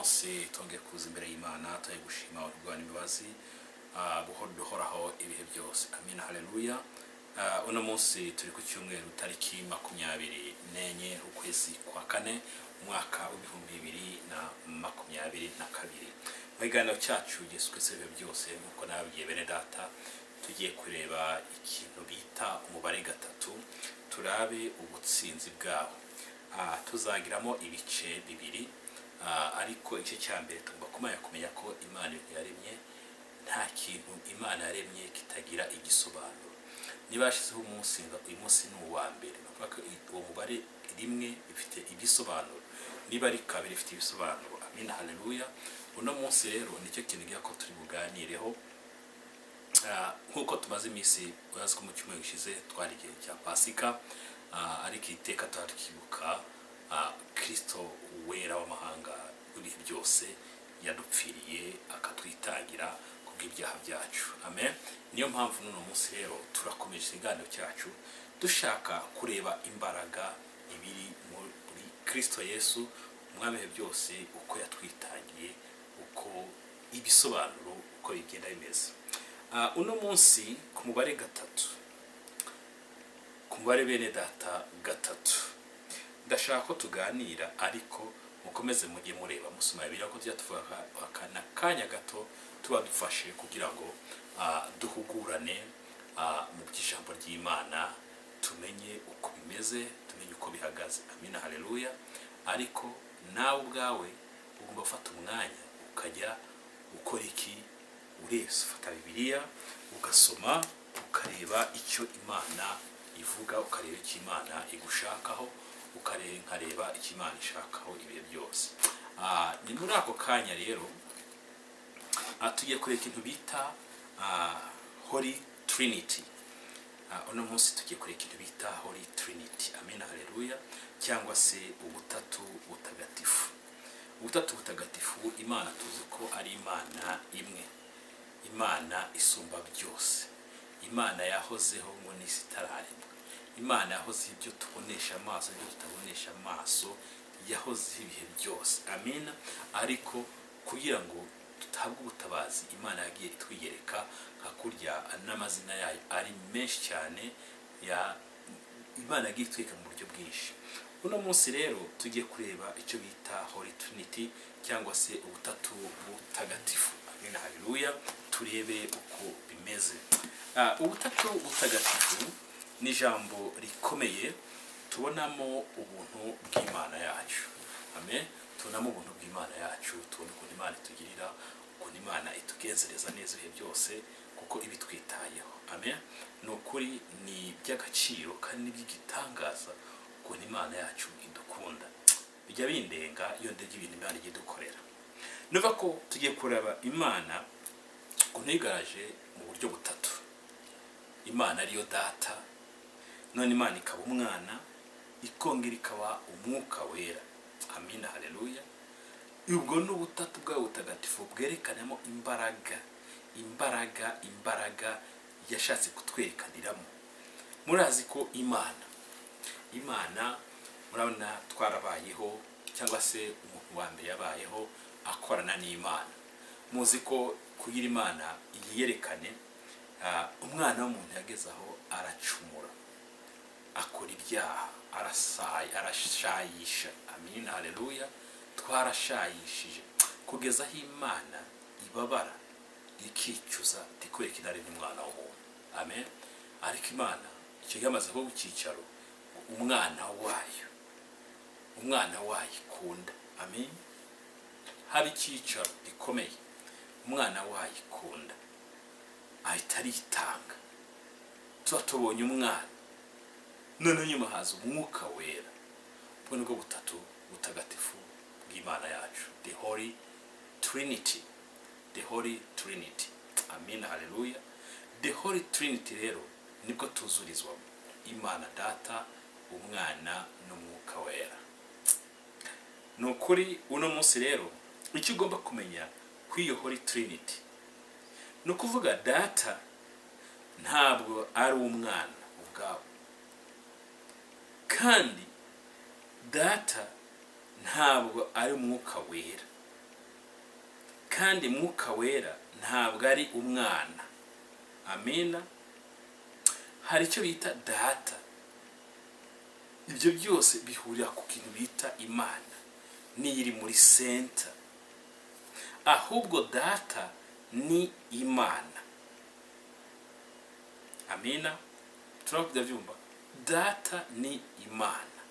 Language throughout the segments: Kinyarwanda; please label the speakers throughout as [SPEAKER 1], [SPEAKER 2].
[SPEAKER 1] munsi twongeye kuza imbere y'Imana tuye gushima urugwa n'imbabazi buhoraho ibihe byose. Amina, haleluya. Uno munsi turi ku cyumweru tariki 24 ukwezi kwa kane umwaka wa 2022. Mu kiganiro cyacu Yesu Kristo ibihe byose nkuko nabwiye bene data tugiye kureba ikintu bita umubare gatatu, turabe ubutsinzi bwawo. Tuzagiramo ibice bibiri, ariko igice cya mbere tugomba kumenya ko Imana yaremye nta kintu Imana yaremye kitagira igisobanuro. Niba yashyizeho umunsi uyu munsi ni uwa mbere, navuga uwo mubare rimwe bifite igisobanuro, niba ari kabiri bifite ibisobanuro. Amina, haleluya. Uno munsi rero nicyo kintu giye ko turi buganireho. Nkuko tumaze iminsi urazi ko mu cyumweru gishize twari igihe cya Pasika, ariko iteka turikibuka Kristo wera w'amahanga w'ibihe byose yadupfiriye akatwitangira kubw'ibyaha byacu. Amen. Niyo mpamvu n'uno munsi rero turakomeje ikiganiro cyacu dushaka kureba imbaraga ibiri muri Kristo Yesu umwami w'ibihe byose, uko yatwitangiye, uko ibisobanuro uko bigenda bimeze. Uno munsi ku mubare gatatu, ku mubare bene data gatatu, ndashaka ko tuganira, ariko mukomeze mujye mureba musoma bibiri ko tujya tuvuga akanya gato tuba dufashe kugira ngo duhugurane mu by'ijambo ry'Imana, tumenye uko bimeze, tumenye uko bihagaze. Amina, haleluya. Ariko nawe ubwawe ugomba gufata umwanya ukajya ukora iki, urese ufata Bibiliya ugasoma, ukareba icyo Imana ivuga, ukareba icyo Imana igushakaho, ukareba icyo Imana ishakaho ibihe byose. Ni muri ako kanya rero tugiye kureba ikintu bita Holy Trinity. Uno munsi tugiye kureba ikintu bita Holy Trinity. Amina, haleluya. Cyangwa se ubutatu butagatifu. Ubutatu butagatifu, Imana tuzi ko ari Imana imwe, Imana isumba byose, Imana yahozeho ngo n'isi itararemwa, Imana yahoze ibyo tubonesha amaso ibyo tutabonesha amaso, yahoze ibihe byose. Amina. Ariko kugira ngo tutabwe ubutabazi, Imana yagiye itwiyereka nka kurya n'amazina yayo ari menshi cyane, Imana yagiye itwika mu buryo bwinshi. Uno munsi rero tugiye kureba icyo bita Holy Trinity cyangwa se ubutatu butagatifu. Amina, haleluya. Turebe uko bimeze. Ubutatu butagatifu ni ijambo rikomeye, tubonamo ubuntu bw'Imana yacu. Amen. Tubonamo ubuntu bw'Imana yacu, tubona ukuntu Imana itugirira, ukuntu Imana itugenzereza neza ibihe byose, kuko ibitwitayeho. Amen. Ni ukuri, ni by'agaciro kandi n'iby'igitangaza ukuntu Imana yacu idukunda. Bijya bindenga iyo ndebye ibintu Imana igiye dukorera. Nuva ko tugiye kureba Imana ukuntu yigaraje mu buryo butatu. Imana ariyo data, none Imana ikaba umwana, ikongera ikaba umwuka wera. Amina, haleluya. Ubwo n'ubutatu bwa butagatifu bwerekanamo imbaraga yashatse kutwerekaniramo. Murazi ko Imana murabona twarabayeho, cyangwa se umuntu wa mbere yabayeho akorana n'Imana. Muzi ko kugira Imana yiyerekane, umwana w'umuntu yageze aho aracumura, akora ibyaha, arashayisha. Amina, haleluya. Twarashayishije kugeza aho Imana ibabara ikicuza tikwereka inare n'umwana w'umuntu. Amen. Ariko Imana icyo yamaze ho gucicaro, umwana wayo ikunda. Amen. Haba icyicaro gikomeye, umwana wayo ikunda, ahita aritanga. Tuba tubonye umwana, none nyuma haza umwuka wera. Ubwo nibwo butatu butagatifu bw'Imana yacu, the Holy Trinity, the Holy Trinity. Amina, haleluya. The Holy Trinity rero nibwo tuzurizwamo Imana data, umwana n'umwuka wera. Ni ukuri uno munsi rero icyo ugomba kumenya kw'iyo Holy Trinity, ni ukuvuga data ntabwo ari umwana ubwawe, kandi data ntabwo ari umwuka wera. kandi mwuka wera ntabwo ari umwana. Amina. Hari icyo bita data. Ibyo byose bihurira ku kintu bita Imana, niyo iri muri center. Ahubwo data ni Imana. Amina. Turabona byumva, data ni Imana.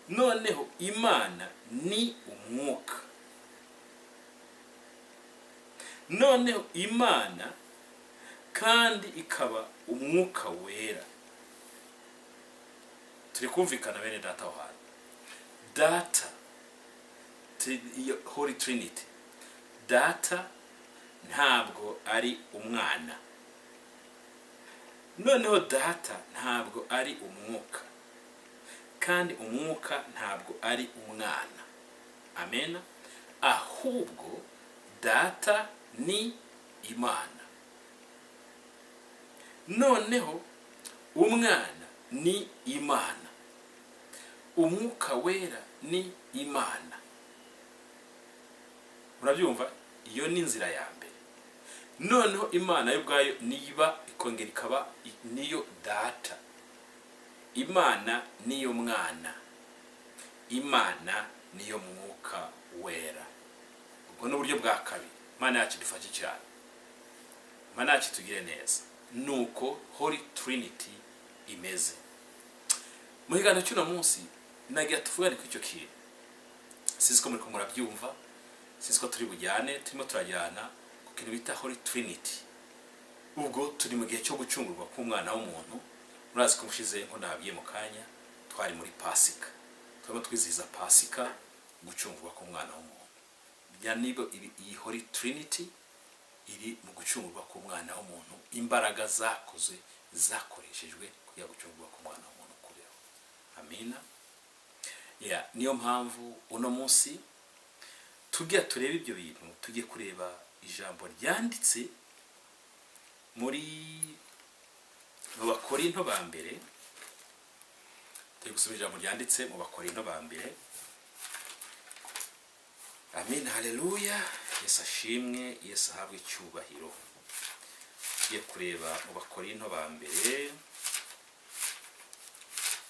[SPEAKER 1] Noneho Imana ni umwuka. Noneho Imana kandi ikaba umwuka wera. Turi kumvikana bene data aho hantu. Data, Holy Trinity. Data ntabwo ari umwana. Noneho data ntabwo ari umwuka, kandi umwuka ntabwo ari umwana. Amen. Ahubwo data ni Imana. Noneho umwana ni Imana, umwuka wera ni Imana. Murabyumva? Iyo ni inzira ya mbere. Noneho Imana yo ubwayo niba ikongera ikaba niyo data. Imana niyo mwana, Imana niyo mwuka wera. Ubwo n'uburyo bwa kabiri. Imana yacu dufashe cyane, Imana yacu tugire neza. Nuko Holy Trinity imeze. Mu kiganiro cy'uno munsi nagiye tuvugane ku icyo kintu. Sinzi ko muri ko murabyumva, sinzi ko turi bujyane, turimo turajyana ku kintu bita Holy Trinity. Ubwo turi mu gihe cyo gucungurwa k'umwana w'umuntu. Murazi ko mushize nko nabwiye mu kanya twari muri Pasika. Turimo twizihiza Pasika, gucungurwa k'umwana w'umuntu. Nibo iyi Holy Trinity iri mu gucungurwa k'umwana w'umuntu. Imbaraga zakoreshejwe kugira gucungurwa k'umwana w'umuntu kureho. Amina. Niyo mpamvu uno munsi tugiye tureba ibyo bintu. Tugiye kureba ijambo ryanditse muri mu Bakorinto ba mbere. Tugiye gusoma ijambo ryanditse mu Bakorinto ba mbere. Amen. Haleluya. Yesu ashimwe, Yesu ahabwe icyubahiro. Tugiye kureba mu Bakorinto ba mbere,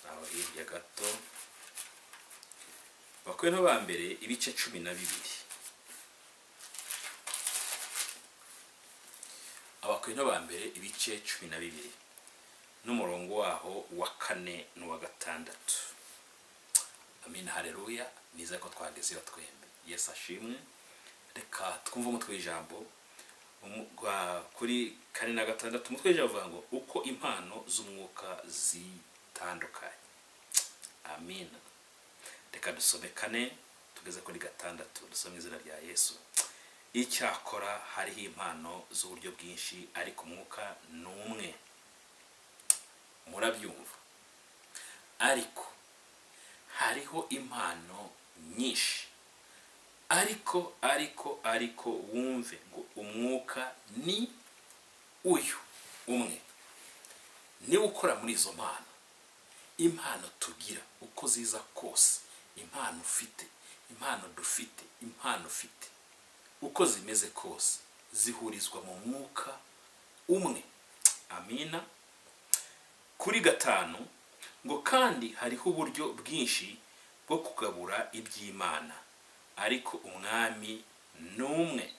[SPEAKER 1] aho hirya gato. Bakorinto ba mbere ibice 12. Abakorinto ba mbere ibice 12 n'umurongo waho wa 4 n'uwa 6. Amen. Haleluya. Niza ko twagezeyo twembe. Yesu ashimwe. Reka twumva umutwe w'ijambo kuri 4 na 6. Umutwe w'ijambo uvuga ngo uko impano z'umwuka zitandukanye. Amen. Reka dusome 4 tugeze kuri 6. Dusome izina rya Yesu. Icyakora hariho impano z'uburyo bwinshi, ariko umwuka n'umwe. Murabyumva? Ariko hariho impano nyinshi, ariko wumve ngo umwuka ni uyu umwe. Ni ukora muri izo mpano. Impano tugira uko ziza kose, impano ufite, impano dufite, impano ufite uko zimeze kose, zihurizwa mu mwuka umwe. Amina. Kuri 5 ngo kandi hariho uburyo bwinshi bwo kugabura iby'Imana, ariko umwami n'umwe.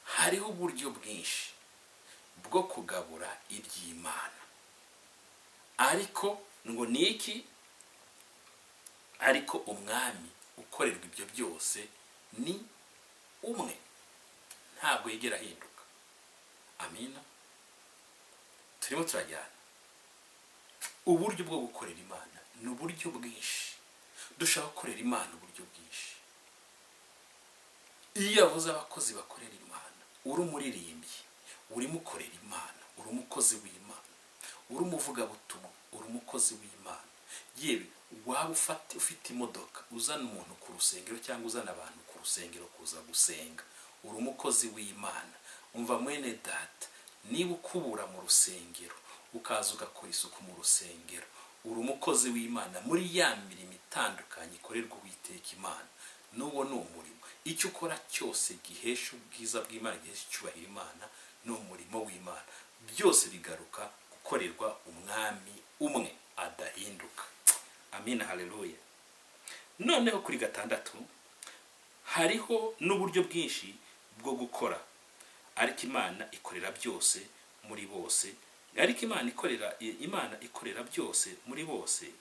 [SPEAKER 1] Hariho uburyo bwinshi bwo kugabura iby'Imana, ariko ngo niki? Ariko umwami ukorerwa ibyo byose ni umwe, ntabwo yigera hinduka. Amina. Turimo turajyana. Uburyo bwo gukorera Imana ni uburyo bwinshi. Dushaka gukorera Imana uburyo bwinshi. Iyo yavuze abakozi bakorera Imana, uri umuririmbyi, uri mukorera Imana, uri umukozi w'Imana, uri umuvugabutumwa, uri umukozi w'Imana. Yewe waba ufite imodoka uzana umuntu ku rusengero cyangwa uzana abantu ku rusengero kuza gusenga, uri umukozi w'Imana. Umva mwene data, niba ukubura mu rusengero ukaza ugakora isuku mu rusengero, uri umukozi w'Imana muri ya mirimo itandukanye ikorerwa Uwiteka Imana. n'uwo ni umurimo. Icyo ukora cyose gihesha ubwiza bw'Imana, gihesha icyubahiro Imana, ni umurimo w'Imana. Byose bigaruka gukorerwa umwami umwe adahinduka. Amina, haleluya. Noneho kuri gatandatu hariho n'uburyo bwinshi bwo gukora, ariko Imana ikorera byose muri bose. Ariko Imana ikorera byose muri bose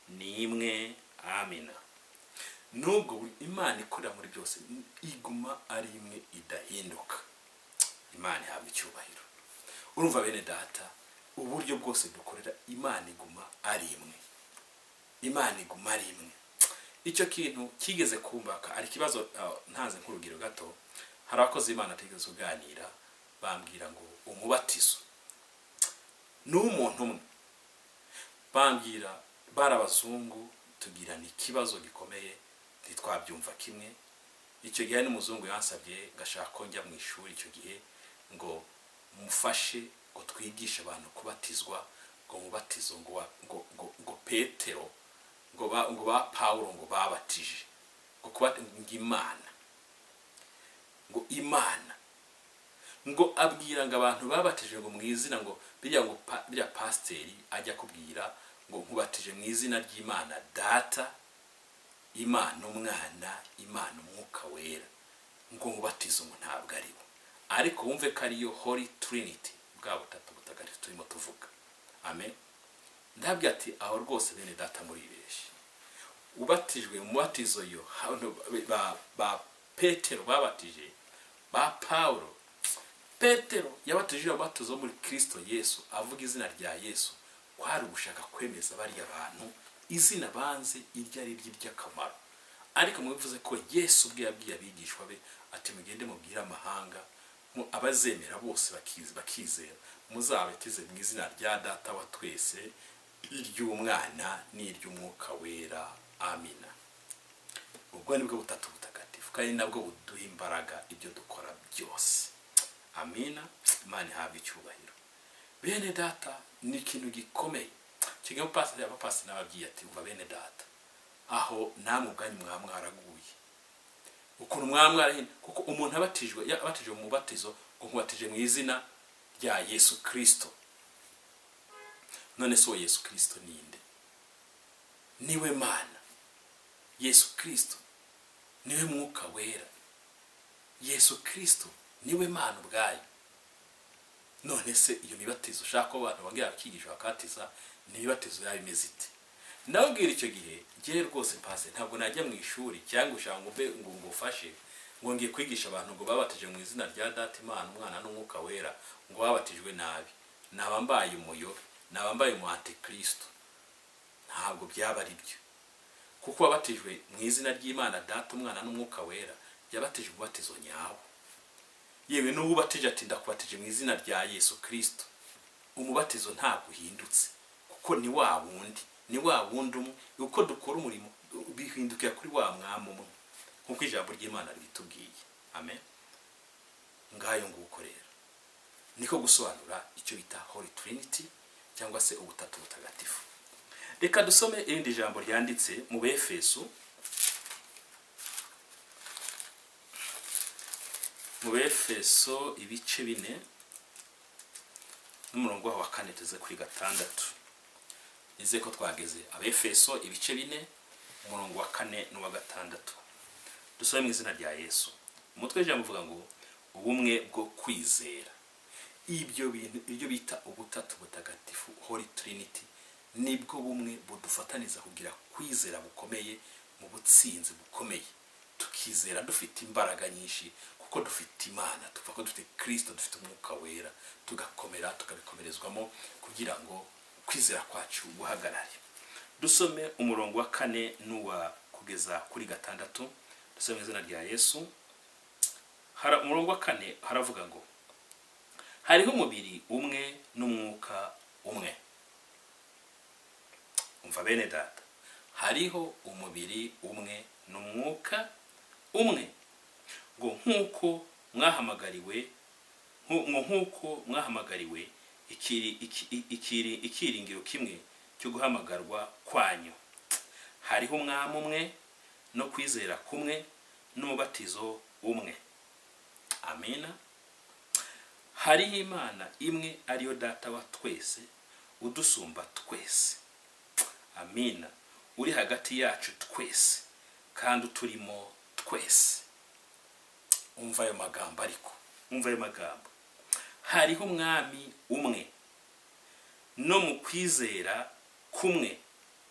[SPEAKER 1] ni imwe. Amina. Nubwo Imana ikorera muri byose, iguma ari imwe idahinduka. Imana ihabwa icyubahiro. Urumva bene data, uburyo bwose dukorera Imana iguma ari imwe. Imana iguma ari imwe. Icyo kintu kigeze kumbaka, ari kibazo ntaze nk'urugero gato. Hari abakozi Imana atigeze kuganira, bambwira ngo umubatizo ni umuntu umwe. Bambwira barabazungu, tugirana ikibazo gikomeye, ntitwabyumva kimwe. Icyo gihe n'umuzungu yansabye gashaka ko njya mu ishuri icyo gihe ngo mufashe ngo twigishe abantu kubatizwa, ngo mubatizo ngo Petero ngo ba Paulo ngo babatije, ngo Imana ngo abwira ngo abantu babatije ngo mu izina, ngo birya pasiteri ajya kubwira ngo nkubatije mu izina ry'Imana Data, Imana Umwana, Imana Umwuka Wera, ngo mubatizo ngo ntabwo ari bo. Ariko wumve ko ariyo Holy Trinity, bwa butatu butagatifu turimo tuvuga. Amen. Ndabwira ati aho rwose bene data muri ibeshye. Ubatijwe mu batizo yo ba Petero babatije, ba Paulo. Petero yabatije abatizo muri Kristo Yesu, avuga izina rya Yesu, kwari ugushaka kwemeza bari abantu izina banze iryo ari ry'akamaro. Ariko mwivuze ko Yesu ubwe yabwiye abigishwa be ati mugende mubwire amahanga, abazemera bose bakizera, muzabatize mu izina rya Data wa twese, iry'Umwana n'iry'Umwuka Wera. Amina. Ubwo nibwo butatu butagatifu, kandi nabwo buduha imbaraga ibyo dukora byose. Amina. Imana ihabwa icyubahiro. Bene data, ni ikintu gikomeye. Kigaho pastor n'ababwiye ati uva bene data, aho namwe ubwanyu mwaraguye. Ukuntu mwarahin, kuko umuntu abatijwe mu mubatizo ngo nkubatije mu izina rya Yesu Kristo. None so Yesu Kristo ninde? Niwe Mana. Yesu Kristo niwe Mwuka Wera. Yesu Kristo niwe Mana ubwayo. None se iyo mibatizo ushaka ko abantu bagira bakigisha bakatiza, ni mibatizo yabimeze ite? Ndabwira icyo gihe gihe rwose pase ntabwo najya mu ishuri cyangwa ushaka ngo ngufashe ngo ngiye kwigisha abantu ngo babatije mu izina rya Data, Imana, Umwana n'Umwuka Wera, ngo babatijwe nabi. Nabambaye umuyobe, nabambaye mu Antikristo. Ntabwo byaba ari byo. Kuko wabatijwe mu izina ry'Imana Data, Umwana n'Umwuka Wera, yabatije ubatizo nyawo. Yewe n'ubatije ati ndakubatije mu izina rya Yesu Kristo, umubatizo ntabwo uhindutse, kuko ni wa wundi umwe. Uko dukora umurimo bihindukira kuri wa mwami umwe, nkuko ijambo ry'Imana ritubwiye. Amen. Ngayo nguko rero niko gusobanura icyo bita Holy Trinity cyangwa se ubutatu butagatifu. Reka dusome irindi jambo ryanditse mu Befeso, ibice 4 n'umurongo wa 4 tuze kuri 6. Nize ko twageze Abefeso ibice 4 umurongo wa 4 n'uwa 6. Dusome mu izina rya Yesu. Umutwe w'ijambo uvuga ngo ubumwe bwo kwizera. Ibyo bita ubutatu butagatifu, Holy Trinity, nibwo bumwe budufataniza kugira kwizera bukomeye mu butsinzi bukomeye. Tukizera dufite imbaraga nyinshi kuko dufite Imana, tuvuga ko dufite Kristo, dufite Umwuka Wera, tugakomera tukabikomerezwamo kugira ngo kwizera kwacu guhagarare. Dusome umurongo wa 4 n'uwa kugeza kuri 6. Dusome izina rya Yesu. Umurongo wa 4 haravuga ngo hariho umubiri umwe n'umwuka umwe. Umva bene data, hariho umubiri umwe n'umwuka umwe, ngo nkuko mwahamagariwe ikiringiro kimwe cyo guhamagarwa kwanyu. Hariho umwami umwe no kwizera kumwe n'umubatizo umwe. Amina. Hariho Imana imwe ariyo data wa twese udusumba twese. Amina. Uri hagati yacu twese kandi uturimo twese. Umva ayo magambo ariko. Umva ayo magambo. Hariho umwami umwe no mu kwizera kumwe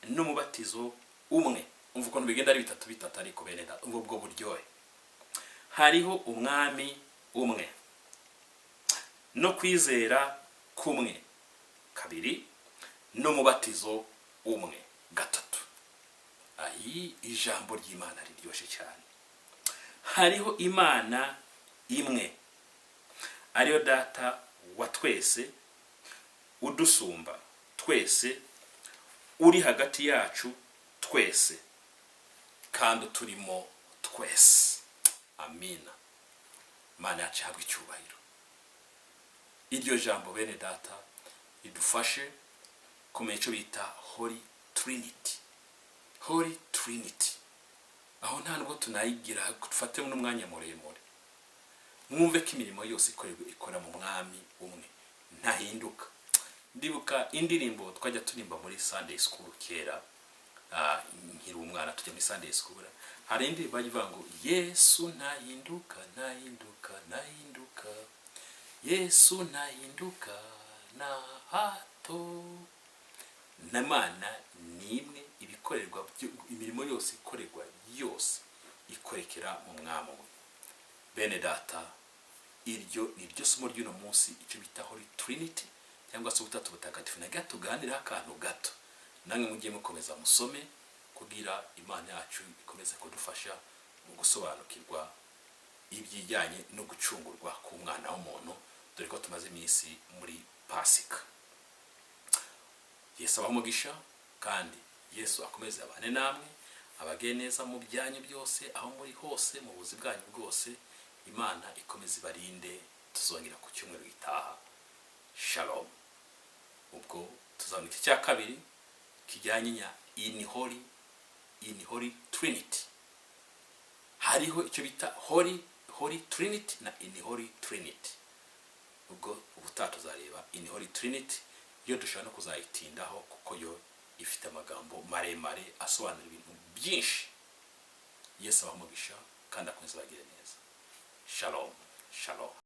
[SPEAKER 1] n'umubatizo umwe. Umva ukuntu bigenda ari bitatu ariko bene data. Umva ubwo buryohe. Hariho umwami umwe no kwizera kumwe. Kabiri, n'umubatizo umwe. Gatatu. Ayi ijambo ry'Imana riryoshe cyane. Hariho Imana imwe ariyo data wa twese udusumba twese, uri hagati yacu twese kandi turimo twese. Amina. Mana yacu habwe icyubahiro. Iryo jambo bene data ridufashe kumenya icyo bita Holy Trinity. Holy Trinity. Aho nta nubwo tunayigira dufate n'umwanya muremure. Mwumve ko imirimo yose ikora mu mwami umwe ntahinduka. Ndibuka indirimbo twajya turimba muri Sunday School kera, nkiri umwana tujya muri Sunday School. Hari indirimbo bavuga ngo Yesu ntahinduka, ntahinduka, ntahinduka. Yesu ntahinduka na hato. N'Imana nimwe, ibikorerwa imirimo yose ikorerwa yose ikorekera mu mwami umwe. Bene data, iryo ni ryo somo ry'uno munsi, icyo bita Holy Trinity cyangwa se ubutatu butagatifu. Na gato tuganira akantu gato, namwe mugiye mukomeza musome kugira Imana yacu ikomeze kudufasha mu gusobanukirwa ibyijyanye no gucungurwa ku mwana w'umuntu, dore ko tumaze iminsi muri Pasika. Yesu abamugisha kandi Yesu akomeze abane namwe, abagire neza mu byanyu byose, aho muri hose, mu buzi bwanyu bwose. Imana ikomeze ibarinde. Tuzongera ku cyumweru gitaha. Shalom. Ubwo tuzabona iki cya kabiri kijyanye na in Holy Trinity. Hariho icyo bita Holy Trinity na in Holy Trinity. Ubwo ubutaha tuzareba in Holy Trinity, yo dushaka no kuzayitindaho kuko yo ifite amagambo maremare asobanura ibintu byinshi. Yesu abamugisha kandi akomeze bagire neza. Shalom. Shalom.